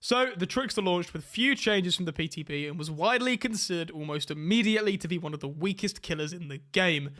So, the Trickster launched with few changes from the PTB and was widely considered almost immediately to be one of the weakest killers in the game.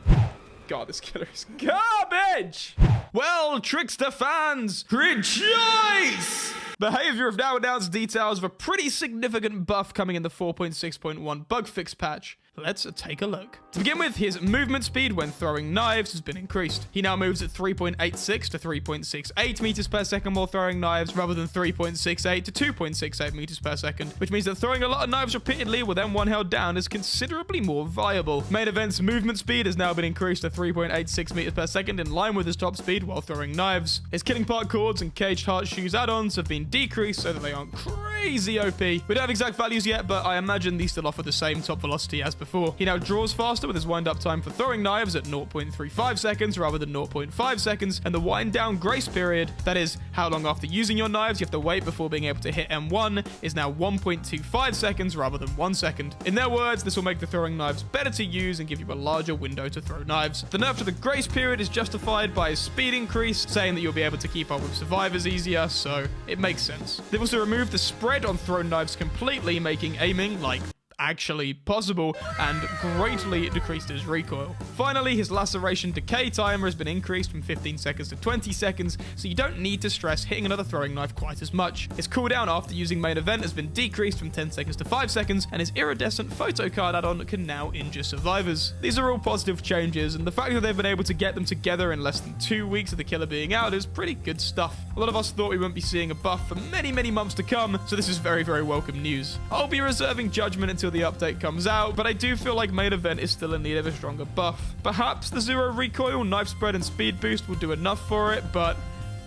God, this killer is garbage! Well, Trickster fans, rejoice! Behavior have now announced details of a pretty significant buff coming in the 4.6.1 bug fix patch. Let's take a look. To begin with, his movement speed when throwing knives has been increased. He now moves at 3.86 to 3.68 meters per second while throwing knives, rather than 3.68 to 2.68 meters per second, which means that throwing a lot of knives repeatedly with M1 held down is considerably more viable. Main event's movement speed has now been increased to 3.86 meters per second, in line with his top speed while throwing knives. His killing part cords and caged heart shoes add-ons have been decreased so that they aren't crazy OP. We don't have exact values yet, but I imagine these still offer the same top velocity as before. He now draws faster with his wind-up time for throwing knives at 0.35 seconds rather than 0.5 seconds, and the wind-down grace period, that is, how long after using your knives you have to wait before being able to hit M1, is now 1.25 seconds rather than 1 second. In their words, this will make the throwing knives better to use and give you a larger window to throw knives. The nerf to the grace period is justified by his speed increase, saying that you'll be able to keep up with survivors easier, so it makes sense. They've also removed the spread on thrown knives completely, making aiming, like, actually possible, and greatly decreased his recoil. Finally, his laceration decay timer has been increased from 15 seconds to 20 seconds, so you don't need to stress hitting another throwing knife quite as much. His cooldown after using main event has been decreased from 10 seconds to 5 seconds, and his iridescent photo card add-on can now injure survivors. These are all positive changes, and the fact that they've been able to get them together in less than 2 weeks of the killer being out is pretty good stuff. A lot of us thought we wouldn't be seeing a buff for many, many months to come, so this is very, very welcome news. I'll be reserving judgment until the update comes out, but I do feel like main event is still in need of a stronger buff. Perhaps the zero recoil, knife spread, and speed boost will do enough for it, but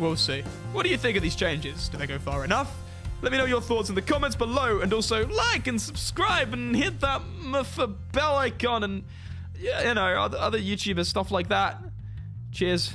we'll see. What do you think of these changes? Do they go far enough? Let me know your thoughts in the comments below, and also like and subscribe and hit that bell icon and, you know, other YouTubers, stuff like that. Cheers.